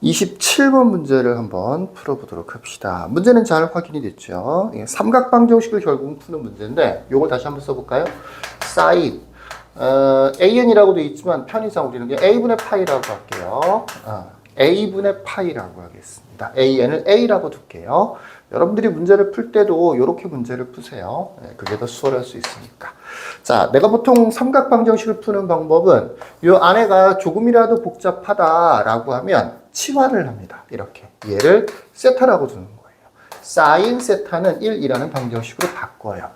27번 문제를 한번 풀어보도록 합시다. 문제는 잘 확인이 됐죠? 삼각방정식을 결국 푸는 문제인데 이걸 다시 한번 써볼까요? sin an이라고 되어 있지만 편의상 우리는 그냥 a분의 파이라고 할게요. a분의 파이라고 하겠습니다. an을 a라고 둘게요. 여러분들이 문제를 풀 때도 이렇게 문제를 푸세요. 그게 더 수월할 수 있으니까. 자, 내가 보통 삼각방정식을 푸는 방법은 이 안에가 조금이라도 복잡하다라고 하면 치환을 합니다. 이렇게. 얘를 세타라고 두는 거예요. sin 세타는 1이라는 방정식으로 바꿔요.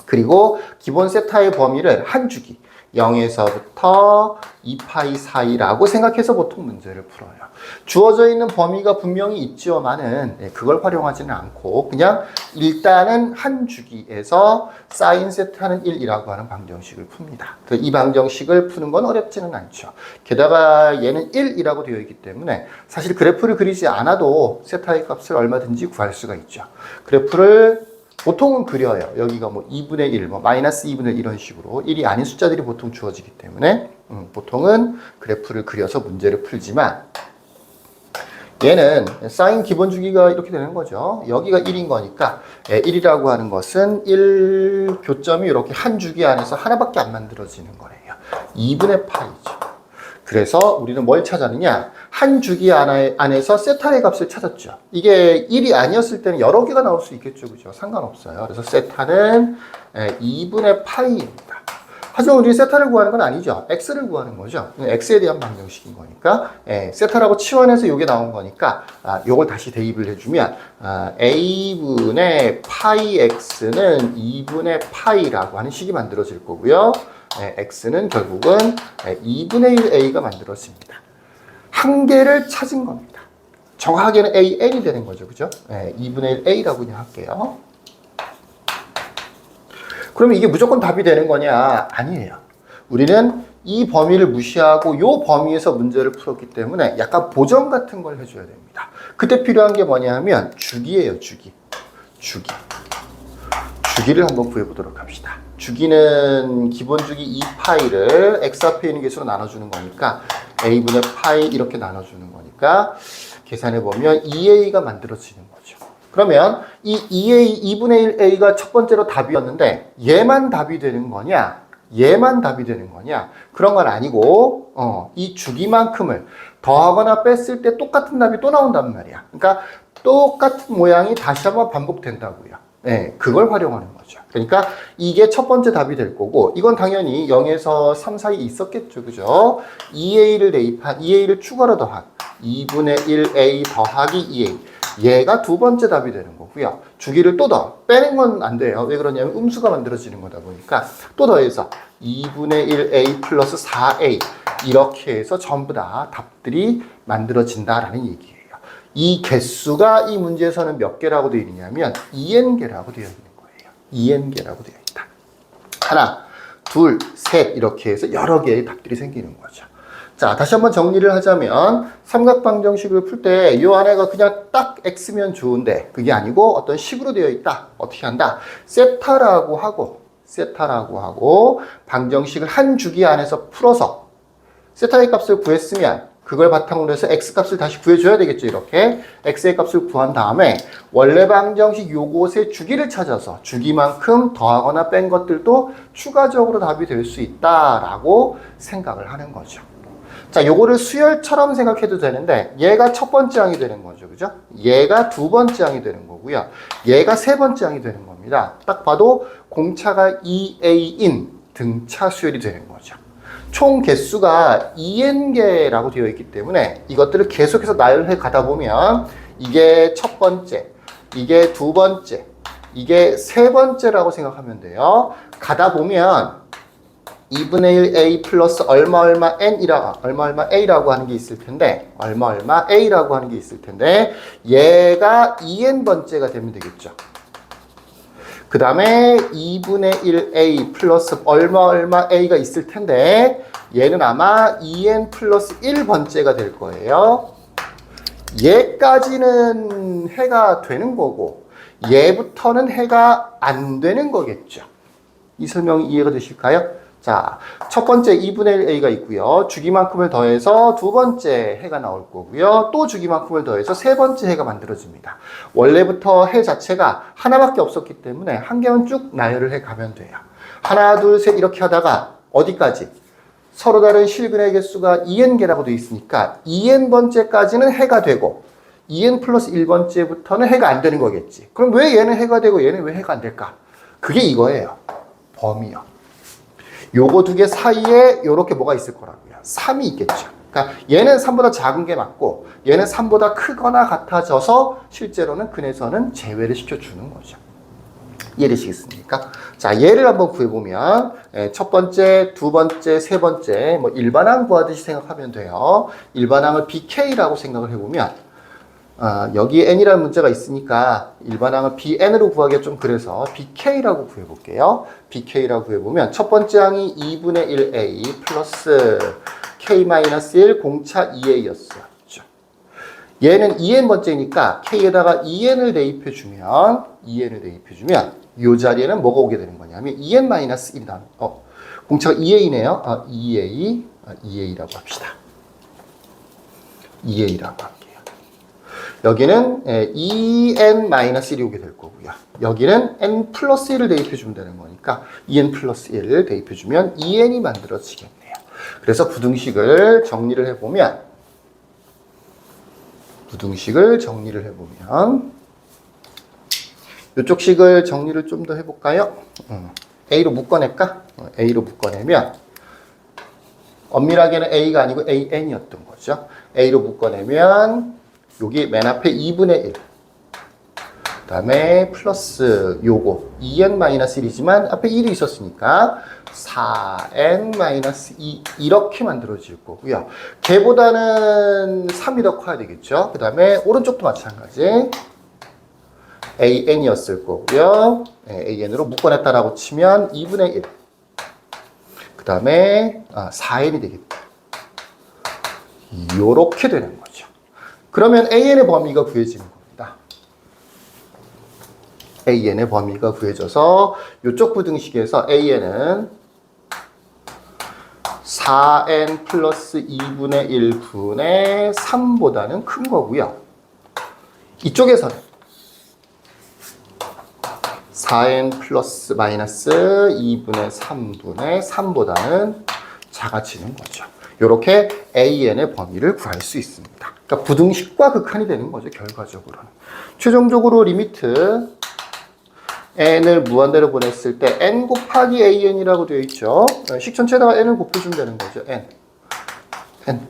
그리고 기본 세타의 범위를 한 주기 0에서부터 2파이 사이라고 생각해서 보통 문제를 풀어요. 주어져 있는 범위가 분명히 있지만은 그걸 활용하지는 않고 그냥 일단은 한 주기에서 사인 세타는 1이라고 하는 방정식을 풉니다. 이 방정식을 푸는 건 어렵지는 않죠. 게다가 얘는 1이라고 되어 있기 때문에 사실 그래프를 그리지 않아도 세타의 값을 얼마든지 구할 수가 있죠. 그래프를 보통은 그려요. 여기가 뭐 2분의 1, 뭐 마이너스 2분의 1 이런 식으로 1이 아닌 숫자들이 보통 주어지기 때문에 보통은 그래프를 그려서 문제를 풀지만 얘는 사인 기본 주기가 이렇게 되는 거죠. 여기가 1인 거니까 1이라고 하는 것은 1 교점이 이렇게 한 주기 안에서 하나밖에 안 만들어지는 거예요. 2분의 파이죠. 그래서 우리는 뭘 찾았느냐? 한 주기 안에서 세타의 값을 찾았죠. 이게 1이 아니었을 때는 여러 개가 나올 수 있겠죠. 그죠? 상관없어요. 그래서 세타는 2분의 파이입니다. 하지만 우리 세타를 구하는 건 아니죠. x를 구하는 거죠. x에 대한 방정식인 거니까 세타라고 치환해서 이게 나온 거니까 이걸 다시 대입을 해주면 a분의 파이 x는 2분의 파이라고 하는 식이 만들어질 거고요. x는 결국은 2분의 1 a가 만들어집니다. 한 개를 찾은 겁니다. 정확하게는 an이 되는 거죠. 그죠? 2분의 1 a라고 그냥 할게요. 그러면 이게 무조건 답이 되는 거냐? 아니에요. 우리는 이 범위를 무시하고 이 범위에서 문제를 풀었기 때문에 약간 보정 같은 걸 해줘야 됩니다. 그때 필요한 게 뭐냐 하면 주기예요. 주기를 한번 구해보도록 합시다. 주기는 기본 주기 2파이를 x 앞에 있는 개수로 나눠주는 거니까 a분의 파이 이렇게 나눠주는 거니까 계산해보면 2a가 만들어지는 거죠. 그러면 이 2분의 1a가 첫 번째로 답이었는데 얘만 답이 되는 거냐? 그런 건 아니고 이 주기만큼을 더하거나 뺐을 때 똑같은 답이 또 나온단 말이야. 그러니까 똑같은 모양이 다시 한번 반복된다고요. 그걸 활용하는 거죠. 그러니까 이게 첫 번째 답이 될 거고 이건 당연히 0에서 3 사이에 있었겠죠. 그죠? 2a를 추가로 더한 2분의 1a 더하기 2a 얘가 두 번째 답이 되는 거고요. 주기를 또 더 빼는 건 안 돼요. 왜 그러냐면 음수가 만들어지는 거다 보니까 또 더해서 2분의 1a 플러스 4a 이렇게 해서 전부 다 답들이 만들어진다라는 얘기예요. 이 개수가 이 문제에서는 몇 개라고 되어 있냐면 2n개라고 되어 있는 거예요. 2n개라고 되어 있다. 하나, 둘, 셋 이렇게 해서 여러 개의 답들이 생기는 거죠. 자, 다시 한번 정리를 하자면 삼각방정식을 풀 때 이 안에가 그냥 딱 x면 좋은데 그게 아니고 어떤 식으로 되어 있다. 어떻게 한다? 세타라고 하고 방정식을 한 주기 안에서 풀어서 세타의 값을 구했으면 그걸 바탕으로 해서 x값을 다시 구해줘야 되겠죠. 이렇게 x의 값을 구한 다음에 원래 방정식 요것의 주기를 찾아서 주기만큼 더하거나 뺀 것들도 추가적으로 답이 될 수 있다라고 생각을 하는 거죠. 자, 요거를 수열처럼 생각해도 되는데 얘가 첫 번째 항이 되는 거죠. 그죠? 얘가 두 번째 항이 되는 거고요. 얘가 세 번째 항이 되는 겁니다. 딱 봐도 공차가 2a인 등차 수열이 되는 거죠. 총 개수가 2n개라고 되어 있기 때문에 이것들을 계속해서 나열해 가다 보면 이게 첫 번째, 이게 두 번째, 이게 세 번째라고 생각하면 돼요. 가다 보면 2분의 1 a 플러스 얼마 a라고 하는 게 있을 텐데 a라고 하는 게 있을 텐데 얘가 2n 번째가 되면 되겠죠. 그 다음에 2분의 1a 플러스 얼마 a가 있을 텐데 얘는 아마 2n 플러스 1번째가 될 거예요. 얘까지는 해가 되는 거고 얘부터는 해가 안 되는 거겠죠. 이 설명이 이해가 되실까요? 자, 첫 번째 2분의 1 a가 있고요. 주기만큼을 더해서 두 번째 해가 나올 거고요. 또 주기만큼을 더해서 세 번째 해가 만들어집니다. 원래부터 해 자체가 하나밖에 없었기 때문에 한 개만 쭉 나열을 해 가면 돼요. 하나, 둘, 셋 이렇게 하다가 어디까지? 서로 다른 실근의 개수가 2n개라고 되어 있으니까 2n번째까지는 해가 되고 2n 플러스 1번째부터는 해가 안 되는 거겠지. 그럼 왜 얘는 해가 되고 얘는 왜 해가 안 될까? 그게 이거예요. 범위요. 요거 두 개 사이에 요렇게 뭐가 있을 거라고요. 3이 있겠죠. 그러니까 얘는 3보다 작은 게 맞고 얘는 3보다 크거나 같아져서 실제로는 근에서는 제외를 시켜주는 거죠. 이해되시겠습니까? 자, 얘를 한번 구해보면 첫 번째, 두 번째, 세 번째 뭐 일반항 구하듯이 생각하면 돼요. 일반항을 BK라고 생각을 해보면 여기에 n이라는 문제가 있으니까 일반항을 bn으로 구하기가 좀 그래서 bk라고 구해볼게요. bk라고 구해보면 첫 번째 항이 2분의 1a 플러스 k-1 공차 2a였어요. 얘는 2n번째니까 k에다가 2n을 대입해주면 이 자리에는 뭐가 오게 되는 거냐면 2n-1이 공차가 2a네요. 2a라고 합시다. 2a라고 합니다. 여기는 2n-1이 오게 될 거고요. 여기는 n 플러스 1을 대입해주면 되는 거니까 2n 플러스 1을 대입해주면 2n이 만들어지겠네요. 그래서 부등식을 정리를 해보면 이쪽 식을 정리를 좀 더 해볼까요? A로 묶어낼까? A로 묶어내면 엄밀하게는 A가 아니고 AN이었던 거죠. A로 묶어내면 여기 맨 앞에 2분의 1 그 다음에 플러스 요거 2n-1이지만 앞에 1이 있었으니까 4n-2 이렇게 만들어질 거고요. 걔보다는 3이 더 커야 되겠죠. 그 다음에 오른쪽도 마찬가지 an이었을 거고요. an으로 묶어냈다라고 치면 2분의 1 그 다음에 4n이 되겠다. 요렇게 되는 거죠. 그러면 an의 범위가 구해지는 겁니다. an의 범위가 구해져서 이쪽 부등식에서 an은 4n 플러스 2분의 1분의 3보다는 큰 거고요. 이쪽에서는 4n 플러스 마이너스 2분의 3분의 3보다는 작아지는 거죠. 이렇게 an의 범위를 구할 수 있습니다. 그러니까 부등식과 극한이 되는 거죠. 결과적으로는. 최종적으로 리미트 n을 무한대로 보냈을 때 n 곱하기 an이라고 되어 있죠. 식 전체에다가 n을 곱해주면 되는 거죠. n.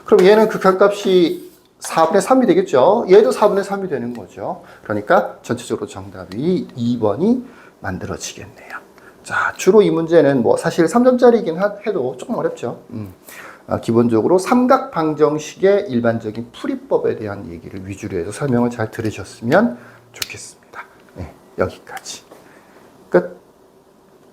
그럼 얘는 극한값이 4분의 3이 되겠죠. 얘도 4분의 3이 되는 거죠. 그러니까 전체적으로 정답이 2번이 만들어지겠네요. 자, 주로 이 문제는 뭐 사실 3점짜리이긴 해도 조금 어렵죠. 기본적으로 삼각방정식의 일반적인 풀이법에 대한 얘기를 위주로 해서 설명을 잘 들으셨으면 좋겠습니다. 네, 여기까지. 끝.